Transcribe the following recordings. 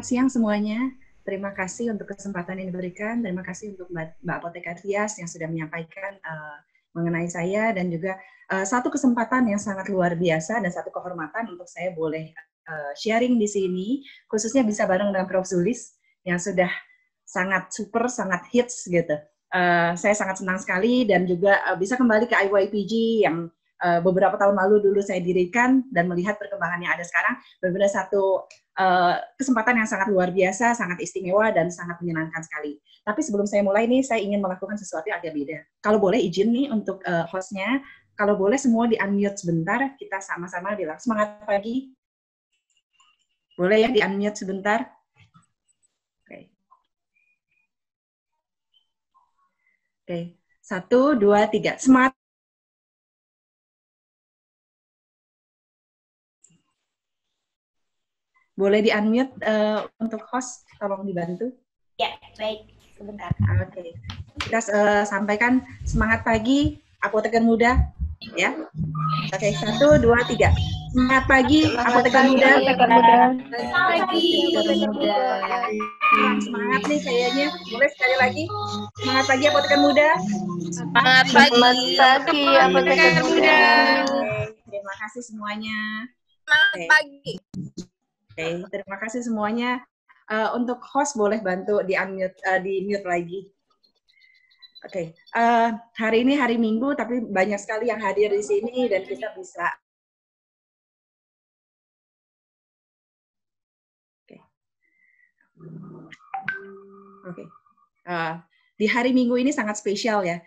Selamat siang semuanya. Terima kasih untuk kesempatan yang diberikan. Terima kasih untuk Mbak Apoteker Tias yang sudah menyampaikan mengenai saya, dan juga satu kesempatan yang sangat luar biasa dan satu kehormatan untuk saya boleh sharing di sini, khususnya bisa bareng dengan Prof. Zulis yang sudah sangat super, sangat hits gitu. Saya sangat senang sekali dan juga bisa kembali ke IYPG yang beberapa tahun lalu dulu saya dirikan dan melihat perkembangan yang ada sekarang. Benar-benar satu kesempatan yang sangat luar biasa, sangat istimewa, dan sangat menyenangkan sekali. Tapi sebelum saya mulai nih, saya ingin melakukan sesuatu yang agak beda. Kalau boleh izin nih untuk hostnya, kalau boleh semua di-unmute sebentar, kita sama-sama bilang semangat pagi. Boleh ya di-unmute sebentar? Oke. Oke, 1, 2, 3. Semangat. Boleh di-unmute untuk host, tolong dibantu. Ya, baik. Sebentar. Oke. Kita sampaikan semangat pagi, apoteker muda. Ya. Oke, 1, 2, 3. Semangat pagi, apoteker muda. Selamat pagi, apoteker muda. Kurang semangat nih kayaknya. Boleh sekali lagi? Semangat pagi, apoteker muda. Semangat pagi, apoteker muda. Oke, terima kasih semuanya. Semangat pagi. Oke, terima kasih semuanya. Untuk host boleh bantu di-mute lagi. Oke, hari ini hari Minggu, tapi banyak sekali yang hadir di sini dan kita bisa. Oke. Di hari Minggu ini sangat spesial ya.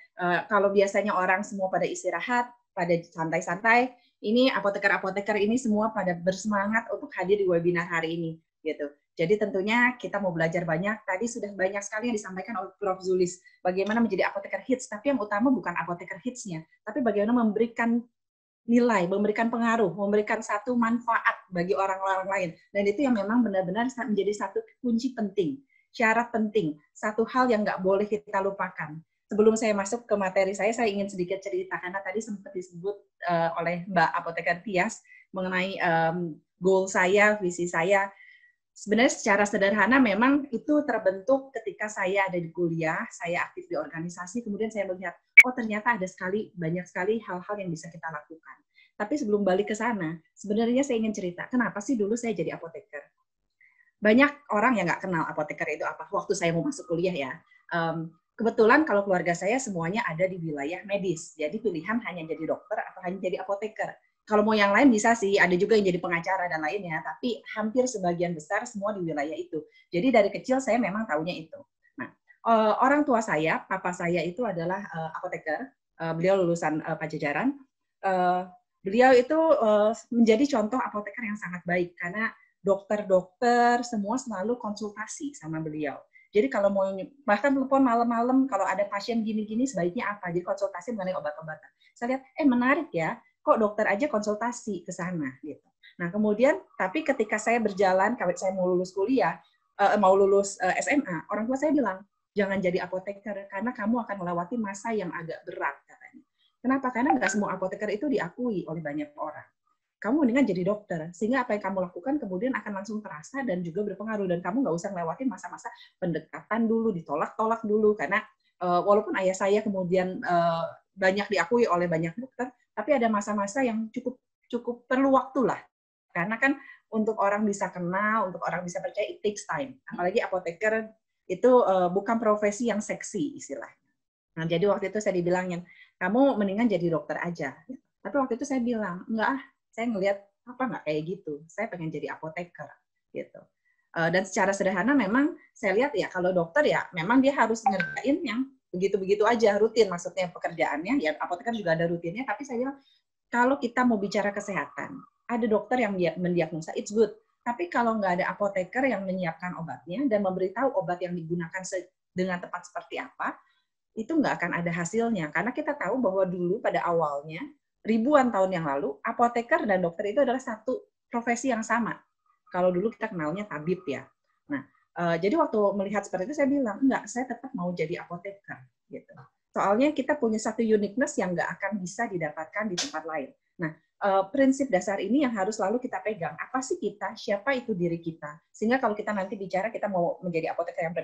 Kalau biasanya orang semua pada istirahat, pada santai-santai, ini apoteker-apoteker ini semua pada bersemangat untuk hadir di webinar hari ini, gitu. Jadi tentunya kita mau belajar banyak. Tadi sudah banyak sekali yang disampaikan oleh Prof. Zulis, bagaimana menjadi apoteker hits. Tapi yang utama bukan apoteker hitsnya, tapi bagaimana memberikan nilai, memberikan pengaruh, memberikan satu manfaat bagi orang-orang lain. Dan itu yang memang benar-benar menjadi satu kunci penting, syarat penting, satu hal yang nggak boleh kita lupakan. Sebelum saya masuk ke materi saya ingin sedikit cerita, karena tadi sempat disebut oleh Mbak Apoteker Tias mengenai goal saya, visi saya. Sebenarnya secara sederhana memang itu terbentuk ketika saya ada di kuliah, saya aktif di organisasi, kemudian saya melihat, oh ternyata ada banyak sekali hal-hal yang bisa kita lakukan. Tapi sebelum balik ke sana, sebenarnya saya ingin cerita, kenapa sih dulu saya jadi apoteker? Banyak orang yang nggak kenal apoteker itu apa, waktu saya mau masuk kuliah ya. Kebetulan kalau keluarga saya semuanya ada di wilayah medis, jadi pilihan hanya jadi dokter atau hanya jadi apoteker. Kalau mau yang lain bisa sih, ada juga yang jadi pengacara dan lainnya, tapi hampir sebagian besar semua di wilayah itu. Jadi dari kecil saya memang tahunya itu. Nah, orang tua saya, papa saya itu adalah apoteker, beliau lulusan Pajajaran. Beliau itu menjadi contoh apoteker yang sangat baik, karena dokter-dokter semua selalu konsultasi sama beliau. Jadi kalau mau bahkan telepon malam-malam kalau ada pasien gini-gini sebaiknya apa? Jadi konsultasi mengenai obat-obatan. Saya lihat menarik ya, kok dokter aja konsultasi ke sana gitu. Nah, kemudian tapi ketika saya berjalan, kalau saya mau lulus kuliah, mau lulus SMA, orang tua saya bilang, "Jangan jadi apoteker karena kamu akan melewati masa yang agak berat," katanya. Kenapa? Karena nggak semua apoteker itu diakui oleh banyak orang. Kamu mendingan jadi dokter, sehingga apa yang kamu lakukan kemudian akan langsung terasa dan juga berpengaruh, dan kamu nggak usah ngelewatin masa-masa pendekatan dulu, ditolak-tolak dulu, karena walaupun ayah saya kemudian banyak diakui oleh banyak dokter, tapi ada masa-masa yang cukup perlu waktu lah, karena kan untuk orang bisa kenal, untuk orang bisa percaya, it takes time. Apalagi apoteker itu bukan profesi yang seksi istilahnya. Nah, jadi waktu itu saya dibilangin, kamu mendingan jadi dokter aja. Tapi waktu itu saya bilang, enggak, saya ngelihat apa nggak kayak gitu, saya pengen jadi apoteker gitu. Dan secara sederhana memang saya lihat ya kalau dokter ya memang dia harus ngerjain yang begitu-begitu aja, rutin maksudnya pekerjaannya, ya apoteker juga ada rutinnya, tapi saya bilang kalau kita mau bicara kesehatan, ada dokter yang mendiagnosa, it's good, tapi kalau nggak ada apoteker yang menyiapkan obatnya dan memberitahu obat yang digunakan dengan tepat seperti apa, itu nggak akan ada hasilnya, karena kita tahu bahwa dulu pada awalnya ribuan tahun yang lalu, apoteker dan dokter itu adalah satu profesi yang sama. Kalau dulu kita kenalnya tabib ya. Nah, jadi waktu melihat seperti itu saya bilang, enggak, saya tetap mau jadi apoteker. Gitu. Soalnya kita punya satu uniqueness yang nggak akan bisa didapatkan di tempat lain. Nah, prinsip dasar ini yang harus selalu kita pegang. Apa sih kita? Siapa itu diri kita? Sehingga kalau kita nanti bicara kita mau menjadi apoteker yang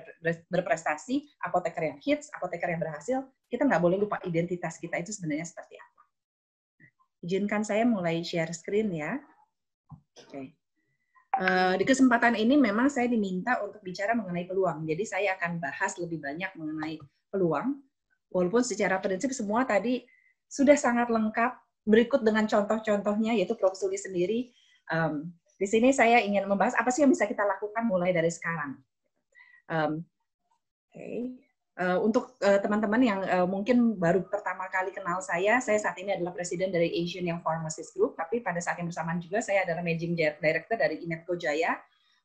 berprestasi, apoteker yang hits, apoteker yang berhasil, kita nggak boleh lupa identitas kita itu sebenarnya seperti apa. Izinkan saya mulai share screen ya. Oke. Di kesempatan ini memang saya diminta untuk bicara mengenai peluang. Jadi saya akan bahas lebih banyak mengenai peluang. Walaupun secara prinsip semua tadi sudah sangat lengkap. Berikut dengan contoh-contohnya, yaitu Prof. Suli sendiri. Di sini saya ingin membahas apa sih yang bisa kita lakukan mulai dari sekarang. Untuk teman-teman yang mungkin baru pertama kali kenal saya saat ini adalah presiden dari Asian Young Pharmacist Group, tapi pada saat yang bersamaan juga saya adalah Managing Director dari Inmetco Jaya.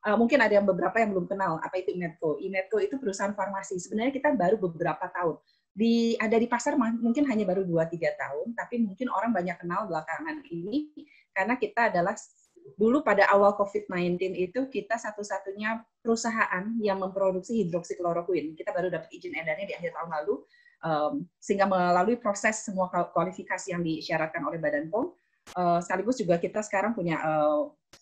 Mungkin ada yang beberapa yang belum kenal apa itu Inmetco. Inmetco itu perusahaan farmasi. Sebenarnya kita baru beberapa tahun. Ada di pasar mungkin hanya baru 2-3 tahun, tapi mungkin orang banyak kenal belakangan ini karena kita adalah dulu pada awal COVID-19 itu kita satu-satunya perusahaan yang memproduksi hidroksikloroquine. Kita baru dapat izin edarnya di akhir tahun lalu, sehingga melalui proses semua kualifikasi yang disyaratkan oleh Badan POM. Sekaligus juga kita sekarang punya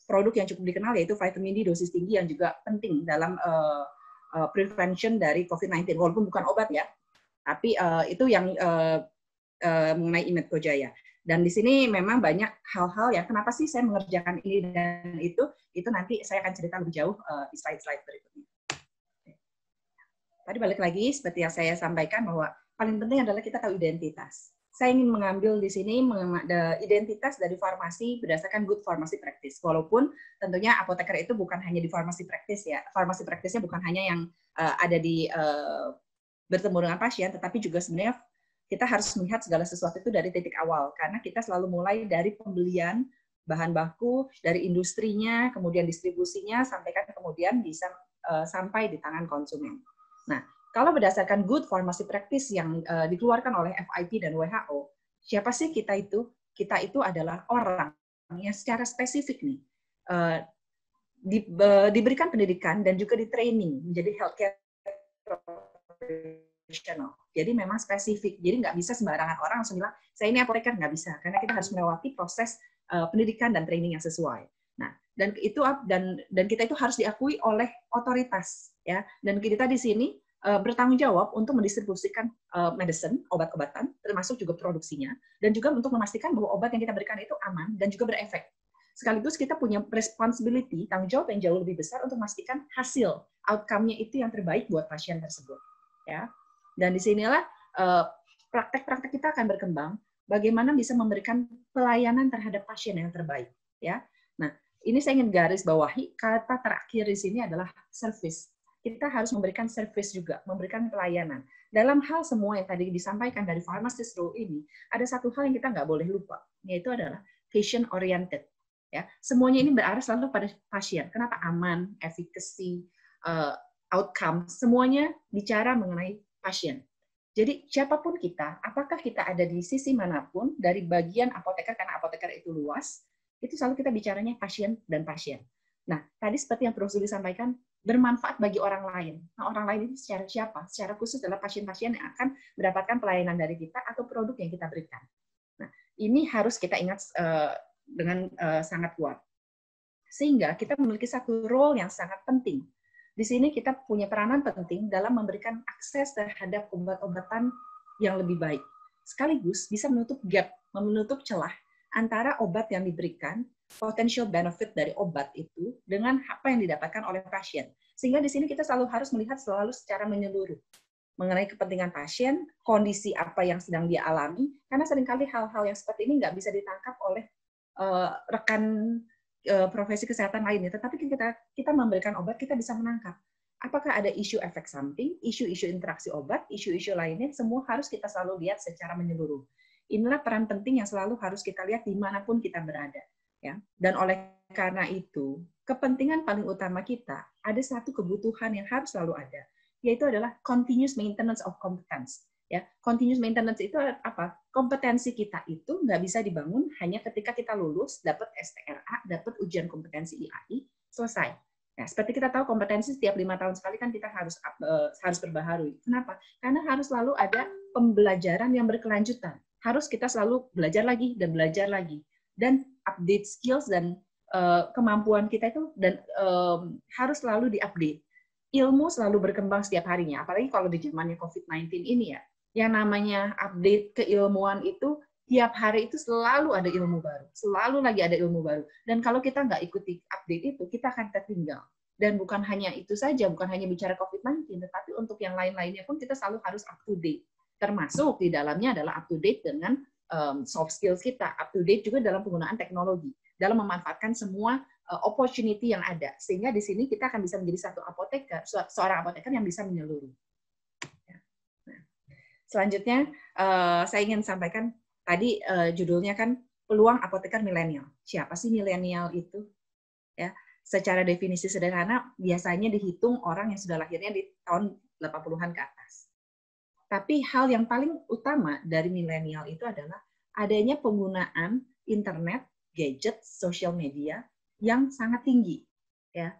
produk yang cukup dikenal yaitu vitamin D dosis tinggi yang juga penting dalam prevention dari COVID-19, walaupun bukan obat ya. Tapi itu yang mengenai Inmetco Jaya. Dan di sini memang banyak hal-hal yang kenapa sih saya mengerjakan ini dan itu nanti saya akan cerita lebih jauh di slide-slide berikutnya. Tadi balik lagi seperti yang saya sampaikan bahwa paling penting adalah kita tahu identitas. Saya ingin mengambil di sini identitas dari farmasi berdasarkan good pharmacy practice. Walaupun tentunya apoteker itu bukan hanya di pharmacy practice ya. Pharmacy practice-nya bukan hanya yang ada di bertemu dengan pasien, tetapi juga sebenarnya kita harus melihat segala sesuatu itu dari titik awal, karena kita selalu mulai dari pembelian bahan baku, dari industrinya, kemudian distribusinya, sampai kan kemudian bisa sampai di tangan konsumen. Nah, kalau berdasarkan good pharmacy practice yang dikeluarkan oleh FIP dan WHO, siapa sih kita itu? Kita itu adalah orang yang secara spesifik nih, diberikan pendidikan dan juga di training menjadi healthcare profesional. Jadi memang spesifik. Jadi nggak bisa sembarangan orang langsung bilang, saya ini apoteker, nggak bisa. Karena kita harus melewati proses pendidikan dan training yang sesuai. Nah, dan kita itu harus diakui oleh otoritas, ya. Dan kita di sini bertanggung jawab untuk mendistribusikan medicine, obat-obatan, termasuk juga produksinya, dan juga untuk memastikan bahwa obat yang kita berikan itu aman dan juga berefek. Sekaligus kita punya responsibility, tanggung jawab yang jauh lebih besar untuk memastikan hasil, outcome-nya itu yang terbaik buat pasien tersebut. Ya. Dan disinilah praktek-praktek kita akan berkembang, bagaimana bisa memberikan pelayanan terhadap pasien yang terbaik. Ya. Nah, ini saya ingin garis bawahi, kata terakhir di sini adalah service. Kita harus memberikan service juga, memberikan pelayanan. Dalam hal semua yang tadi disampaikan dari pharmacist role ini, ada satu hal yang kita nggak boleh lupa, yaitu adalah patient oriented. Ya, semuanya ini berarah selalu pada pasien. Kenapa? Aman, efficacy, outcome, semuanya bicara mengenai pasien. Jadi siapapun kita, apakah kita ada di sisi manapun, dari bagian apoteker, karena apoteker itu luas, itu selalu kita bicaranya pasien dan pasien. Nah, tadi seperti yang Prof. Suli sampaikan, bermanfaat bagi orang lain. Nah, orang lain itu secara siapa? Secara khusus adalah pasien-pasien yang akan mendapatkan pelayanan dari kita atau produk yang kita berikan. Nah, ini harus kita ingat dengan sangat kuat. Sehingga kita memiliki satu role yang sangat penting. Di sini kita punya peranan penting dalam memberikan akses terhadap obat-obatan yang lebih baik. Sekaligus bisa menutup gap, menutup celah antara obat yang diberikan, potential benefit dari obat itu, dengan apa yang didapatkan oleh pasien. Sehingga di sini kita selalu harus melihat selalu secara menyeluruh mengenai kepentingan pasien, kondisi apa yang sedang dia alami, karena seringkali hal-hal yang seperti ini nggak bisa ditangkap oleh rekan profesi kesehatan lainnya, tetapi kita memberikan obat, kita bisa menangkap apakah ada isu efek samping, isu-isu interaksi obat, isu-isu lainnya, semua harus kita selalu lihat secara menyeluruh. Inilah peran penting yang selalu harus kita lihat dimanapun kita berada. Ya. Dan oleh karena itu, kepentingan paling utama kita, ada satu kebutuhan yang harus selalu ada, yaitu adalah continuous maintenance of competence. Ya, continuous maintenance itu apa? Kompetensi kita itu nggak bisa dibangun hanya ketika kita lulus, dapat STRA, dapat ujian kompetensi IAI, selesai. Nah, seperti kita tahu kompetensi setiap 5 tahun sekali kan kita harus perbaharui. Kenapa? Karena harus selalu ada pembelajaran yang berkelanjutan. Harus kita selalu belajar lagi dan belajar lagi. dan update skills dan kemampuan kita itu dan harus selalu diupdate. Ilmu selalu berkembang setiap harinya, apalagi kalau di zamannya COVID-19 ini ya. Yang namanya update keilmuan itu tiap hari itu selalu ada ilmu baru, selalu lagi ada ilmu baru. Dan kalau kita nggak ikuti update itu, kita akan tertinggal. Dan bukan hanya itu saja, bukan hanya bicara COVID-19, tetapi untuk yang lain-lainnya pun kita selalu harus up to date. Termasuk di dalamnya adalah up to date dengan soft skills kita, up to date juga dalam penggunaan teknologi, dalam memanfaatkan semua opportunity yang ada. Sehingga di sini kita akan bisa menjadi seorang apoteker yang bisa menyeluruh. Nah, selanjutnya, saya ingin sampaikan, tadi judulnya kan peluang apoteker milenial. Siapa sih milenial itu? Ya, secara definisi sederhana, biasanya dihitung orang yang sudah lahirnya di tahun 80-an ke atas. Tapi hal yang paling utama dari milenial itu adalah adanya penggunaan internet, gadget, social media yang sangat tinggi. Ya,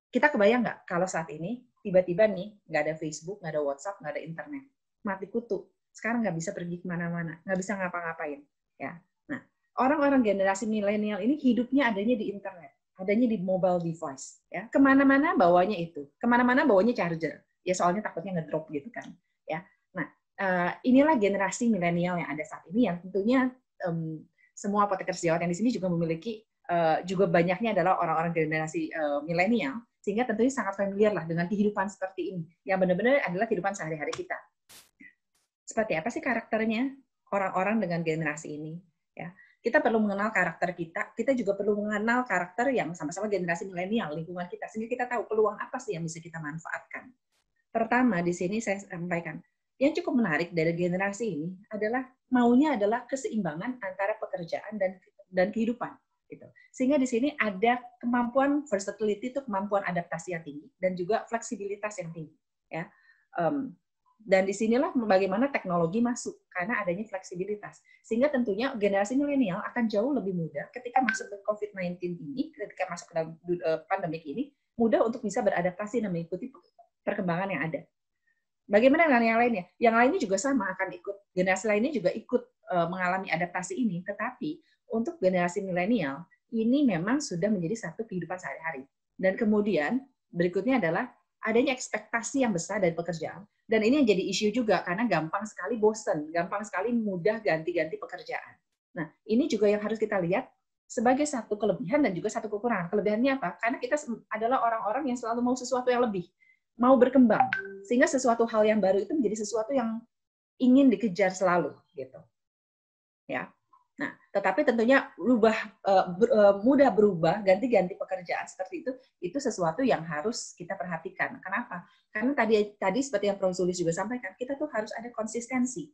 kita kebayang nggak kalau saat ini tiba-tiba nih nggak ada Facebook, nggak ada WhatsApp, nggak ada internet, mati kutu. Sekarang nggak bisa pergi kemana-mana, nggak bisa ngapa-ngapain. Ya, nah orang-orang generasi milenial ini hidupnya adanya di internet, adanya di mobile device. Ya, kemana-mana bawanya itu, kemana-mana bawanya charger. Ya soalnya takutnya ngedrop gitu kan. Ya, nah inilah generasi milenial yang ada saat ini yang tentunya semua apoteker sejawat yang di sini juga memiliki juga banyaknya adalah orang-orang generasi milenial, sehingga tentunya sangat familiar lah dengan kehidupan seperti ini, yang benar-benar adalah kehidupan sehari-hari kita. Seperti apa sih karakternya orang-orang dengan generasi ini? Ya, kita perlu mengenal karakter kita juga perlu mengenal karakter yang sama-sama generasi milenial, lingkungan kita, sehingga kita tahu peluang apa sih yang bisa kita manfaatkan. Pertama, di sini saya sampaikan, yang cukup menarik dari generasi ini adalah maunya adalah keseimbangan antara pekerjaan dan kehidupan. Gitu. Sehingga di sini ada kemampuan versatility, itu kemampuan adaptasi yang tinggi, dan juga fleksibilitas yang tinggi. Ya. Dan disinilah bagaimana teknologi masuk, karena adanya fleksibilitas. Sehingga tentunya generasi milenial akan jauh lebih mudah ketika masuk ke COVID-19 ini, ketika masuk ke dalam pandemik ini, mudah untuk bisa beradaptasi dan mengikuti perkembangan yang ada. Bagaimana dengan yang lainnya? Yang lainnya juga sama, akan ikut. Generasi lainnya juga ikut mengalami adaptasi ini, tetapi untuk generasi milenial, ini memang sudah menjadi satu kehidupan sehari-hari. Dan kemudian, berikutnya adalah adanya ekspektasi yang besar dari pekerjaan. Dan ini yang jadi isu juga, karena gampang sekali bosen, gampang sekali mudah ganti-ganti pekerjaan. Nah, ini juga yang harus kita lihat sebagai satu kelebihan dan juga satu kekurangan. Kelebihannya apa? Karena kita adalah orang-orang yang selalu mau sesuatu yang lebih, mau berkembang. Sehingga sesuatu hal yang baru itu menjadi sesuatu yang ingin dikejar selalu. Gitu. Ya. Nah, tetapi tentunya mudah berubah, ganti-ganti pekerjaan seperti itu sesuatu yang harus kita perhatikan. Kenapa? Karena tadi seperti yang Prof. Zulis juga sampaikan, kita tuh harus ada konsistensi.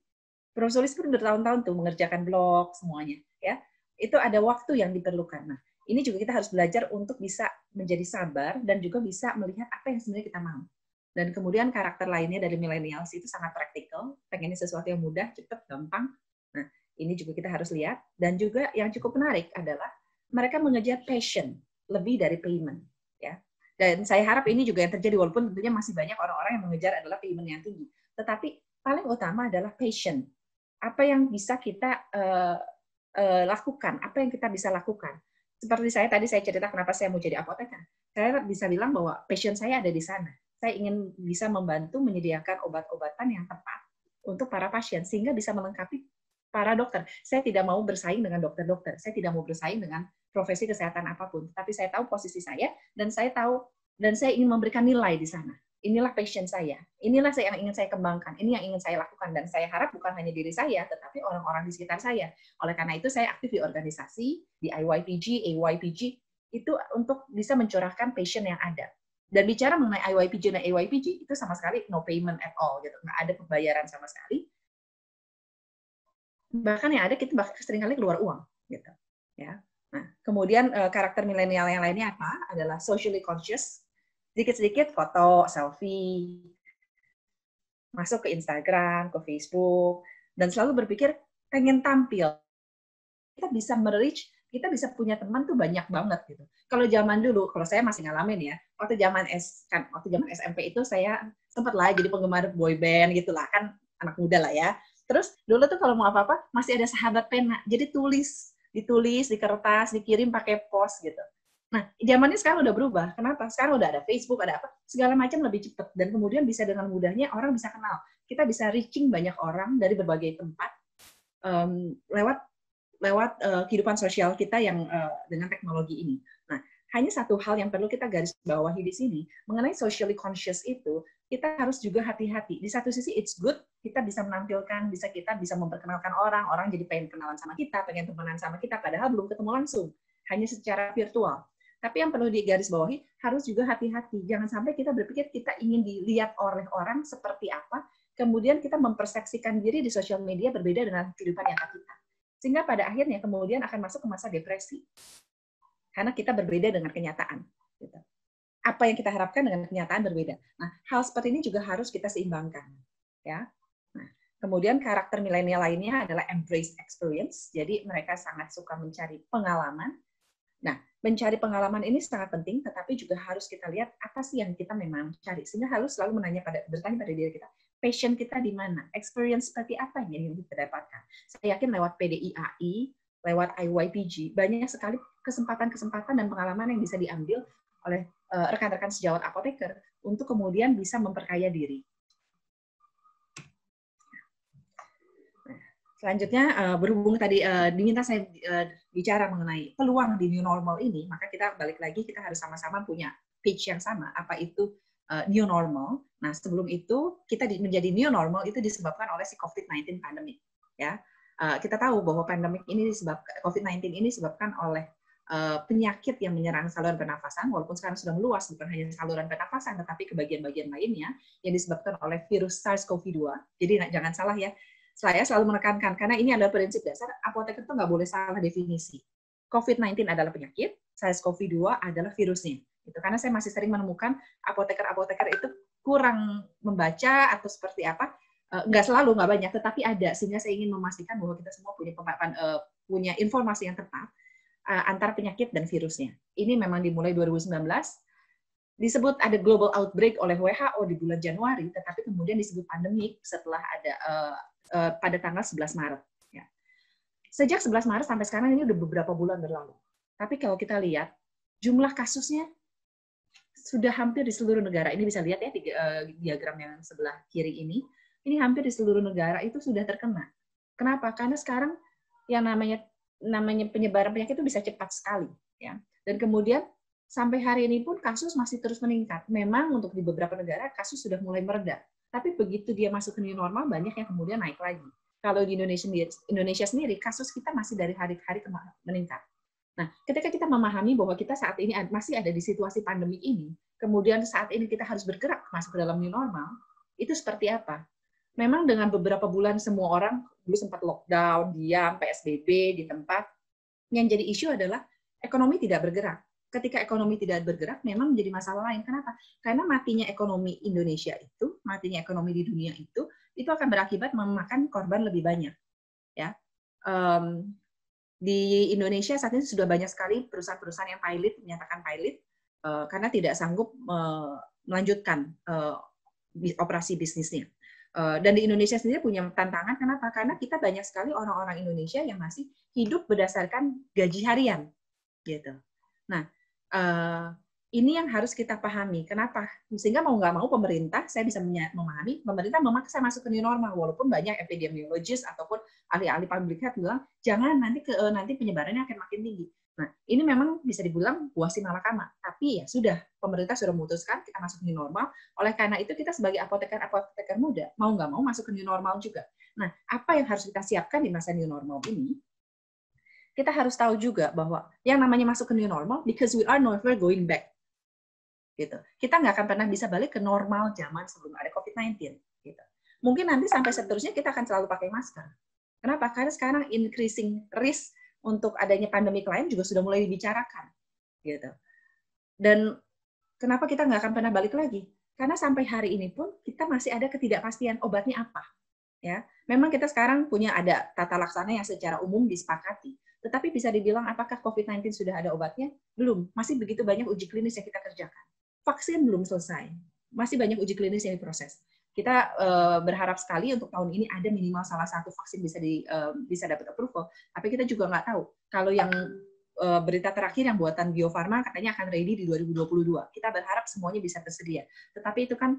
Prof. Zulis pun bertahun-tahun tuh mengerjakan blog semuanya, ya. Itu ada waktu yang diperlukan. Nah, ini juga kita harus belajar untuk bisa menjadi sabar dan juga bisa melihat apa yang sebenarnya kita mau. Dan kemudian karakter lainnya dari millennials itu sangat praktikal, pengennya sesuatu yang mudah, cepat, gampang. Nah, ini juga kita harus lihat. Dan juga yang cukup menarik adalah mereka mengejar passion lebih dari payment. Ya. Dan saya harap ini juga yang terjadi, walaupun tentunya masih banyak orang-orang yang mengejar adalah payment yang tinggi. Tetapi paling utama adalah passion. Apa yang bisa kita lakukan, apa yang kita bisa lakukan. Seperti tadi saya cerita kenapa saya mau jadi apoteker. Saya bisa bilang bahwa passion saya ada di sana. Saya ingin bisa membantu menyediakan obat-obatan yang tepat untuk para pasien, sehingga bisa melengkapi para dokter. Saya tidak mau bersaing dengan dokter-dokter. Saya tidak mau bersaing dengan profesi kesehatan apapun. Tapi saya tahu posisi saya, dan saya ingin memberikan nilai di sana. Inilah passion saya. Inilah yang ingin saya kembangkan. Ini yang ingin saya lakukan. Dan saya harap bukan hanya diri saya, tetapi orang-orang di sekitar saya. Oleh karena itu, saya aktif di organisasi, di IYPG, AYPG, itu untuk bisa mencurahkan passion yang ada. Dan bicara mengenai IYPG dan AYPG, itu sama sekali no payment at all. Gitu. Nggak ada pembayaran sama sekali. Bahkan yang ada kita seringkali keluar uang. Gitu. Ya. Nah, kemudian karakter milenial yang lainnya apa? Adalah socially conscious, sedikit-sedikit foto, selfie, masuk ke Instagram, ke Facebook, dan selalu berpikir pengen tampil. Kita bisa merich, kita bisa punya teman tuh banyak banget gitu. Kalau zaman dulu, kalau saya masih ngalamin ya, waktu zaman SMP itu saya sempat lah jadi penggemar boy band gitulah, kan anak muda lah ya. Terus dulu tuh kalau mau apa-apa masih ada sahabat pena, jadi tulis ditulis di kertas, dikirim pakai pos gitu. Nah, zamannya sekarang udah berubah. Kenapa? Sekarang udah ada Facebook, ada apa, segala macam lebih cepat. Dan kemudian bisa dengan mudahnya orang bisa kenal. Kita bisa reaching banyak orang dari berbagai tempat lewat kehidupan sosial kita yang dengan teknologi ini. Nah, hanya satu hal yang perlu kita garis bawahi di sini, mengenai socially conscious itu, kita harus juga hati-hati. Di satu sisi, it's good, kita bisa menampilkan, kita bisa memperkenalkan orang, orang jadi pengen kenalan sama kita, pengen temenan sama kita, padahal belum ketemu langsung, hanya secara virtual. Tapi yang perlu digarisbawahi, harus juga hati-hati. Jangan sampai kita berpikir kita ingin dilihat oleh orang seperti apa, kemudian kita mempersepsikan diri di sosial media berbeda dengan kehidupan nyata kita. Sehingga pada akhirnya kemudian akan masuk ke masa depresi. Karena kita berbeda dengan kenyataan. Gitu. Apa yang kita harapkan dengan kenyataan berbeda. Nah, hal seperti ini juga harus kita seimbangkan. Ya. Nah, kemudian karakter milenial lainnya adalah embrace experience. Jadi mereka sangat suka mencari pengalaman. Nah, mencari pengalaman ini sangat penting, tetapi juga harus kita lihat apa sih yang kita memang cari. Sehingga harus selalu bertanya pada diri kita, passion kita di mana? Experience seperti apa yang ingin kita dapatkan? Saya yakin lewat PDIAI, lewat IYPG, banyak sekali kesempatan-kesempatan dan pengalaman yang bisa diambil oleh rekan-rekan sejawat apoteker untuk kemudian bisa memperkaya diri. Selanjutnya, berhubung tadi diminta saya bicara mengenai peluang di new normal ini, maka kita balik lagi, kita harus sama-sama punya pitch yang sama, apa itu new normal. Nah, sebelum itu, kita menjadi new normal itu disebabkan oleh si COVID-19 pandemic. Ya. Kita tahu bahwa pandemik ini COVID-19 ini disebabkan oleh penyakit yang menyerang saluran pernafasan, walaupun sekarang sudah meluas, bukan hanya saluran pernafasan, tetapi ke bagian-bagian lainnya yang disebabkan oleh virus SARS-CoV-2. Jadi jangan salah ya, saya selalu menekankan, karena ini adalah prinsip dasar, apoteker itu nggak boleh salah definisi. COVID-19 adalah penyakit, SARS-CoV-2 adalah virusnya. Gitu. Karena saya masih sering menemukan apoteker-apoteker itu kurang membaca atau seperti apa, nggak selalu, nggak banyak, tetapi ada. Sehingga saya ingin memastikan bahwa kita semua punya informasi yang tepat antara penyakit dan virusnya. Ini memang dimulai 2019, disebut ada global outbreak oleh WHO di bulan Januari, tetapi kemudian disebut pandemik setelah ada pada tanggal 11 Maret. Ya. Sejak 11 Maret sampai sekarang ini udah beberapa bulan berlalu. Tapi kalau kita lihat, jumlah kasusnya sudah hampir di seluruh negara. Ini bisa lihat ya diagram yang sebelah kiri ini. Ini hampir di seluruh negara itu sudah terkena. Kenapa? Karena sekarang yang namanya penyebaran penyakit itu bisa cepat sekali. Ya. Dan kemudian sampai hari ini pun kasus masih terus meningkat. Memang untuk di beberapa negara kasus sudah mulai mereda. Tapi begitu dia masuk ke new normal, banyak yang kemudian naik lagi. Kalau di Indonesia sendiri, kasus kita masih dari hari ke hari meningkat. Nah, ketika kita memahami bahwa kita saat ini masih ada di situasi pandemi ini, kemudian saat ini kita harus bergerak masuk ke dalam new normal, itu seperti apa? Memang dengan beberapa bulan semua orang dulu sempat lockdown, diam, PSBB di tempat, yang jadi isu adalah ekonomi tidak bergerak. Ketika ekonomi tidak bergerak, memang menjadi masalah lain. Kenapa? Karena matinya ekonomi Indonesia itu, matinya ekonomi di dunia itu akan berakibat memakan korban lebih banyak. Ya, di Indonesia saat ini sudah banyak sekali perusahaan-perusahaan yang menyatakan pilot, karena tidak sanggup melanjutkan operasi bisnisnya. Dan di Indonesia sendiri punya tantangan. Kenapa? Karena kita banyak sekali orang-orang Indonesia yang masih hidup berdasarkan gaji harian, gitu. Nah, ini yang harus kita pahami. Kenapa? Sehingga mau nggak mau pemerintah, saya bisa memahami, pemerintah memaksa masuk ke new normal, walaupun banyak epidemiologis ataupun ahli-ahli public health bilang, jangan nanti penyebarannya akan makin tinggi. Nah, ini memang bisa dibilang buah si malakama. Tapi ya sudah, pemerintah sudah memutuskan kita masuk new normal. Oleh karena itu kita sebagai apoteker muda, mau nggak mau masuk ke new normal juga. Nah, apa yang harus kita siapkan di masa new normal ini? Kita harus tahu juga bahwa yang namanya masuk ke new normal, because we are never going back. Gitu. Kita nggak akan pernah bisa balik ke normal zaman sebelum ada COVID-19. Gitu. Mungkin nanti sampai seterusnya kita akan selalu pakai masker. Kenapa? Karena sekarang increasing risk untuk adanya pandemi lain juga sudah mulai dibicarakan. Gitu. Dan kenapa kita nggak akan pernah balik lagi? Karena sampai hari ini pun kita masih ada ketidakpastian obatnya apa. Ya, memang kita sekarang punya ada tata laksana yang secara umum disepakati. Tetapi bisa dibilang apakah COVID-19 sudah ada obatnya? Belum. Masih begitu banyak uji klinis yang kita kerjakan. Vaksin belum selesai. Masih banyak uji klinis yang diproses. Kita berharap sekali untuk tahun ini ada minimal salah satu vaksin bisa dapat approval. Tapi kita juga nggak tahu. Kalau yang berita terakhir yang buatan Bio Farma katanya akan ready di 2022. Kita berharap semuanya bisa tersedia. Tetapi itu kan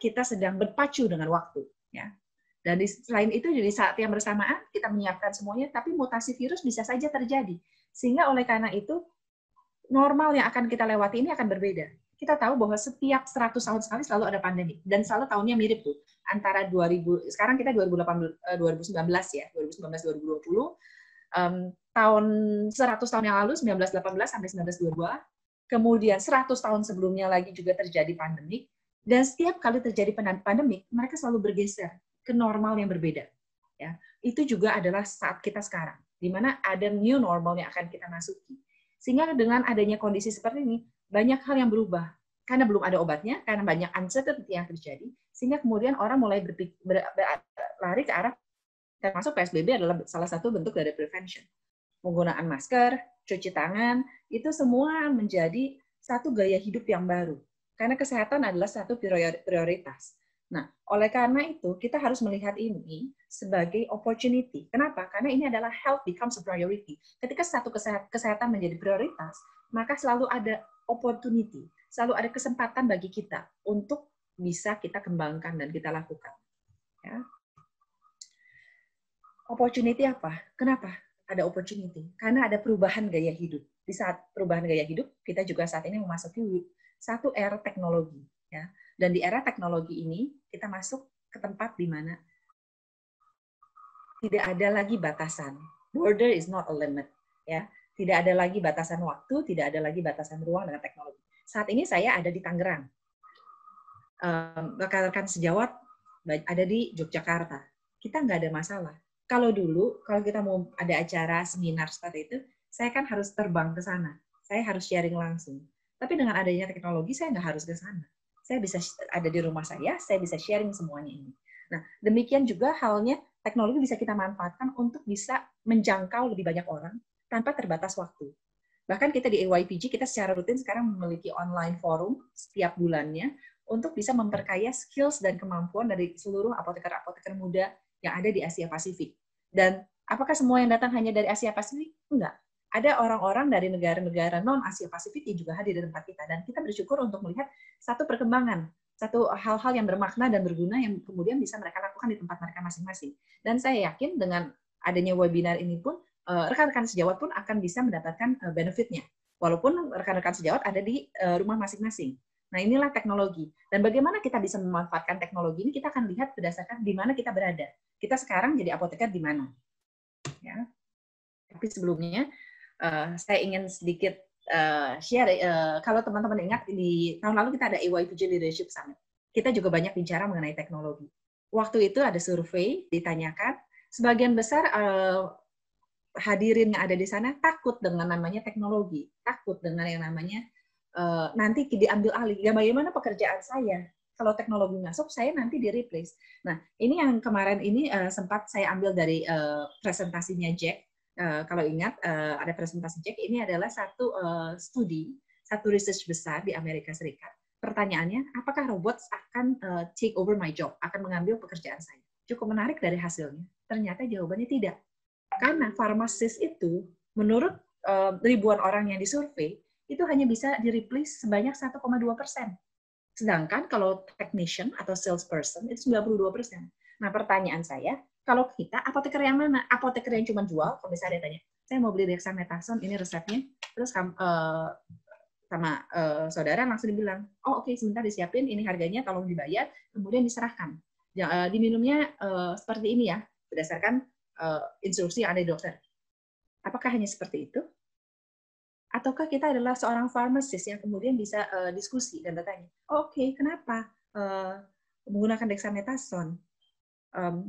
kita sedang berpacu dengan waktu. Ya. Dan selain itu, di saat yang bersamaan kita menyiapkan semuanya, tapi mutasi virus bisa saja terjadi. Sehingga oleh karena itu, normal yang akan kita lewati ini akan berbeda. Kita tahu bahwa setiap 100 tahun sekali selalu ada pandemi, dan selalu tahunnya mirip tuh. Antara 2000, sekarang kita 2019 ya, 2019-2020, tahun 100 tahun yang lalu, 1918 sampai 1922, kemudian 100 tahun sebelumnya lagi juga terjadi pandemi, dan setiap kali terjadi pandemi, mereka selalu bergeser ke normal yang berbeda. Ya, itu juga adalah saat kita sekarang, di mana ada new normal yang akan kita masuki. Sehingga dengan adanya kondisi seperti ini, banyak hal yang berubah. Karena belum ada obatnya, karena banyak uncertainty yang terjadi, sehingga kemudian orang mulai berlari ke arah, termasuk PSBB adalah salah satu bentuk dari prevention. Penggunaan masker, cuci tangan, itu semua menjadi satu gaya hidup yang baru. Karena kesehatan adalah satu prioritas. Nah, oleh karena itu, kita harus melihat ini sebagai opportunity. Kenapa? Karena ini adalah health becomes a priority. Ketika satu kesehatan menjadi prioritas, maka selalu ada opportunity, selalu ada kesempatan bagi kita untuk bisa kita kembangkan dan kita lakukan. Ya. Opportunity apa? Kenapa ada opportunity? Karena ada perubahan gaya hidup. Di saat perubahan gaya hidup, kita juga saat ini memasuki satu era teknologi. Ya. Dan di era teknologi ini, kita masuk ke tempat di mana tidak ada lagi batasan. Border is not a limit. Ya. Tidak ada lagi batasan waktu, tidak ada lagi batasan ruang dengan teknologi. Saat ini saya ada di Tangerang. Rekan-rekan sejawat ada di Yogyakarta. Kita nggak ada masalah. Kalau dulu, kalau kita mau ada acara seminar seperti itu, saya kan harus terbang ke sana. Saya harus sharing langsung. Tapi dengan adanya teknologi, saya nggak harus ke sana. Saya bisa ada di rumah saya bisa sharing semuanya ini. Nah, demikian juga halnya teknologi bisa kita manfaatkan untuk bisa menjangkau lebih banyak orang tanpa terbatas waktu. Bahkan kita di AYPG, kita secara rutin sekarang memiliki online forum setiap bulannya untuk bisa memperkaya skills dan kemampuan dari seluruh apoteker-apoteker muda yang ada di Asia Pasifik. Dan apakah semua yang datang hanya dari Asia Pasifik? Enggak. Ada orang-orang dari negara-negara non-Asia Pasifik yang juga hadir di tempat kita. Dan kita bersyukur untuk melihat satu perkembangan, satu hal-hal yang bermakna dan berguna yang kemudian bisa mereka lakukan di tempat mereka masing-masing. Dan saya yakin dengan adanya webinar ini pun, rekan-rekan sejawat pun akan bisa mendapatkan benefitnya. Walaupun rekan-rekan sejawat ada di rumah masing-masing. Nah, inilah teknologi. Dan bagaimana kita bisa memanfaatkan teknologi ini, kita akan lihat berdasarkan di mana kita berada. Kita sekarang jadi apoteker di mana. Ya. Tapi sebelumnya, saya ingin sedikit share, kalau teman-teman ingat, di tahun lalu kita ada AYPG Leadership Summit. Kita juga banyak bicara mengenai teknologi. Waktu itu ada survei, ditanyakan, sebagian besar hadirin yang ada di sana takut dengan namanya teknologi, takut dengan yang namanya nanti diambil alih. Ya, bagaimana pekerjaan saya? Kalau teknologi masuk, saya nanti di-replace. Nah, ini yang kemarin ini sempat saya ambil dari presentasinya Jack. Kalau ingat, ada presentasi Jack, ini adalah satu studi, satu research besar di Amerika Serikat. Pertanyaannya, apakah robots akan take over my job, akan mengambil pekerjaan saya? Cukup menarik dari hasilnya. Ternyata jawabannya tidak. Karena farmasis itu, menurut ribuan orang yang disurvei, itu hanya bisa di-replace sebanyak 1,2%. Sedangkan kalau technician atau salesperson, itu 92%. Nah, pertanyaan saya, kalau kita, apoteker yang mana? Apoteker yang cuma jual, kalau misalnya dia tanya, saya mau beli dexamethasone, ini resepnya, terus sama saudara langsung dibilang, oh oke, sebentar disiapin, ini harganya, tolong dibayar, kemudian diserahkan. Diminumnya seperti ini ya, berdasarkan instruksi yang ada di dokter. Apakah hanya seperti itu? Ataukah kita adalah seorang pharmacist yang kemudian bisa diskusi dan bertanya, oh, oke, kenapa menggunakan dexamethasone?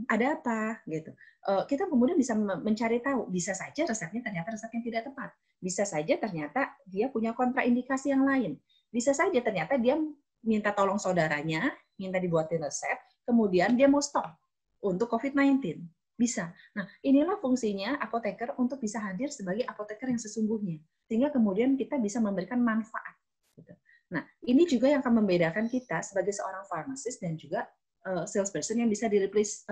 Ada apa gitu. Kita kemudian bisa mencari tahu, bisa saja resepnya ternyata resep yang tidak tepat, bisa saja ternyata dia punya kontraindikasi yang lain, bisa saja ternyata dia minta tolong saudaranya, minta dibuatin resep, kemudian dia mau stop untuk COVID-19, bisa. Nah, inilah fungsinya apoteker untuk bisa hadir sebagai apoteker yang sesungguhnya, sehingga kemudian kita bisa memberikan manfaat. Gitu. Nah, ini juga yang akan membedakan kita sebagai seorang pharmacist dan juga salesperson yang bisa di-replace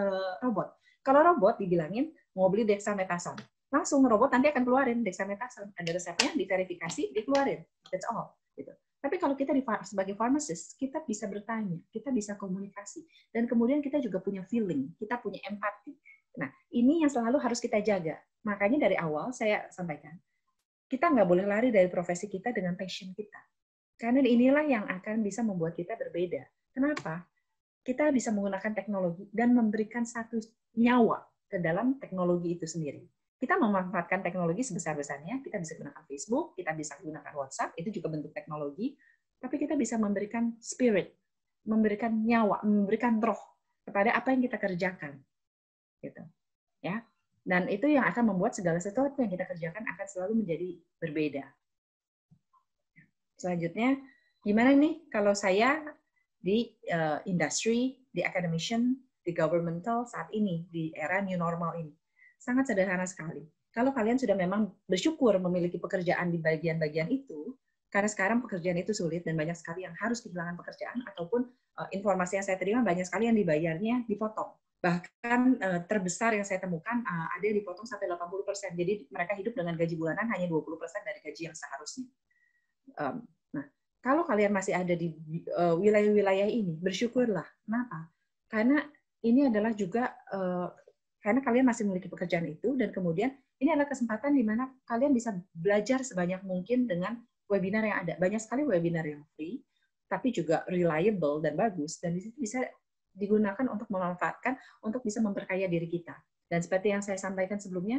robot. Kalau robot dibilangin mau beli dexamethasone, langsung robot nanti akan keluarin dexamethasone, ada resepnya, diverifikasi, dikeluarin. That's all. Gitu. Tapi kalau kita sebagai pharmacist, kita bisa bertanya, kita bisa komunikasi, dan kemudian kita juga punya feeling, kita punya empati. Nah, ini yang selalu harus kita jaga. Makanya dari awal saya sampaikan, kita nggak boleh lari dari profesi kita dengan passion kita. Karena inilah yang akan bisa membuat kita berbeda. Kenapa? Kita bisa menggunakan teknologi dan memberikan satu nyawa ke dalam teknologi itu sendiri. Kita memanfaatkan teknologi sebesar-besarnya, kita bisa gunakan Facebook, kita bisa gunakan WhatsApp, itu juga bentuk teknologi, tapi kita bisa memberikan spirit, memberikan nyawa, memberikan roh kepada apa yang kita kerjakan. Gitu. Ya. Dan itu yang akan membuat segala sesuatu yang kita kerjakan akan selalu menjadi berbeda. Selanjutnya, gimana nih kalau saya di industri, di academician, di governmental saat ini, di era new normal ini? Sangat sederhana sekali. Kalau kalian sudah memang bersyukur memiliki pekerjaan di bagian-bagian itu, karena sekarang pekerjaan itu sulit dan banyak sekali yang harus kehilangan pekerjaan, ataupun informasi yang saya terima banyak sekali yang dibayarnya dipotong. Bahkan terbesar yang saya temukan ada yang dipotong sampai 80%. Jadi mereka hidup dengan gaji bulanan hanya 20% dari gaji yang seharusnya. Nah, kalau kalian masih ada di wilayah-wilayah ini, bersyukurlah. Kenapa? Karena ini adalah juga karena kalian masih memiliki pekerjaan itu, dan kemudian ini adalah kesempatan di mana kalian bisa belajar sebanyak mungkin dengan webinar yang ada. Banyak sekali webinar yang free, tapi juga reliable dan bagus, dan di situ bisa digunakan untuk memanfaatkan, untuk bisa memperkaya diri kita. Dan seperti yang saya sampaikan sebelumnya,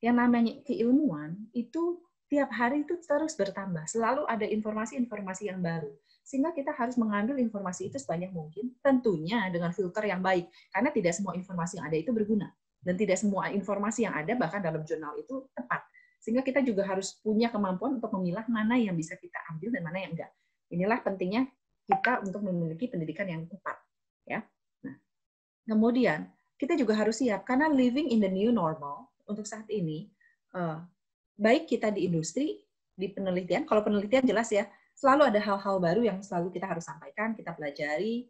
yang namanya keilmuan itu tiap hari itu terus bertambah. Selalu ada informasi-informasi yang baru. Sehingga kita harus mengambil informasi itu sebanyak mungkin, tentunya dengan filter yang baik. Karena tidak semua informasi yang ada itu berguna. Dan tidak semua informasi yang ada, bahkan dalam jurnal itu tepat. Sehingga kita juga harus punya kemampuan untuk memilah mana yang bisa kita ambil dan mana yang enggak. Inilah pentingnya kita untuk memiliki pendidikan yang tepat. Ya. Nah, kemudian, kita juga harus siap, karena living in the new normal, untuk saat ini, baik kita di industri, di penelitian, kalau penelitian jelas ya, selalu ada hal-hal baru yang selalu kita harus sampaikan, kita pelajari.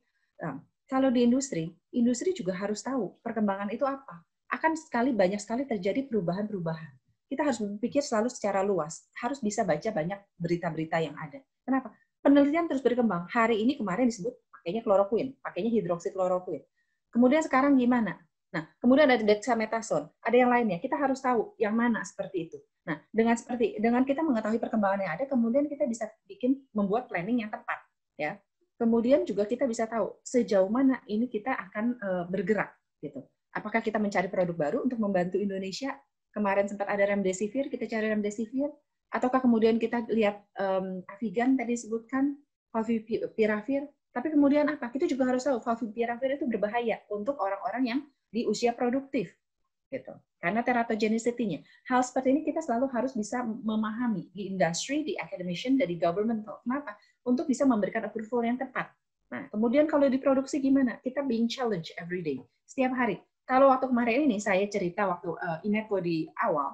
Kalau di industri juga harus tahu perkembangan itu apa. Akan banyak sekali terjadi perubahan-perubahan. Kita harus berpikir selalu secara luas, harus bisa baca banyak berita-berita yang ada. Kenapa? Penelitian terus berkembang. Hari ini kemarin disebut pakainya kloroquine, pakainya hidroksikloroquine. Kemudian sekarang gimana? Nah, kemudian ada dexamethasone, ada yang lainnya. Kita harus tahu yang mana seperti itu. Nah, dengan kita mengetahui perkembangan yang ada, kemudian kita bisa membuat planning yang tepat, ya. Kemudian juga kita bisa tahu sejauh mana ini kita akan bergerak, gitu. Apakah kita mencari produk baru untuk membantu Indonesia? Kemarin sempat ada remdesivir, kita cari remdesivir, ataukah kemudian kita lihat Avigan tadi disebutkan, favipiravir, tapi kemudian apa? Kita juga harus tahu favipiravir itu berbahaya untuk orang-orang yang di usia produktif, gitu. Karena teratogenicity-nya. Hal seperti ini kita selalu harus bisa memahami di industri, di academician, dan di governmental. Kenapa? Untuk bisa memberikan approval yang tepat. Nah, kemudian kalau diproduksi gimana? Kita being challenged every day, setiap hari. Kalau waktu kemarin ini saya cerita waktu Inepo di awal,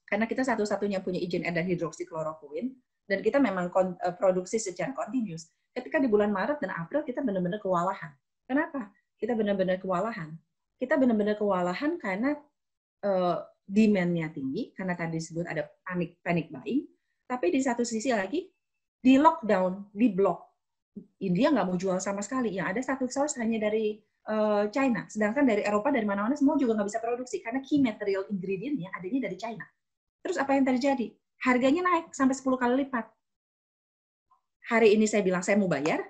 karena kita satu-satunya punya izin edar hidroksikloroquine, dan kita memang produksi secara continuous. Ketika di bulan Maret dan April kita benar-benar kewalahan. Kenapa? Kita benar-benar kewalahan. Kita benar-benar kewalahan karena demand-nya tinggi, karena tadi disebut ada panic buying, tapi di satu sisi lagi, di lockdown, di blok. India nggak mau jual sama sekali. Yang ada satu source hanya dari China. Sedangkan dari Eropa, dari mana-mana, semua juga nggak bisa produksi, karena key material ingredient-nya adanya dari China. Terus apa yang terjadi? Harganya naik sampai 10 kali lipat. Hari ini saya bilang saya mau bayar,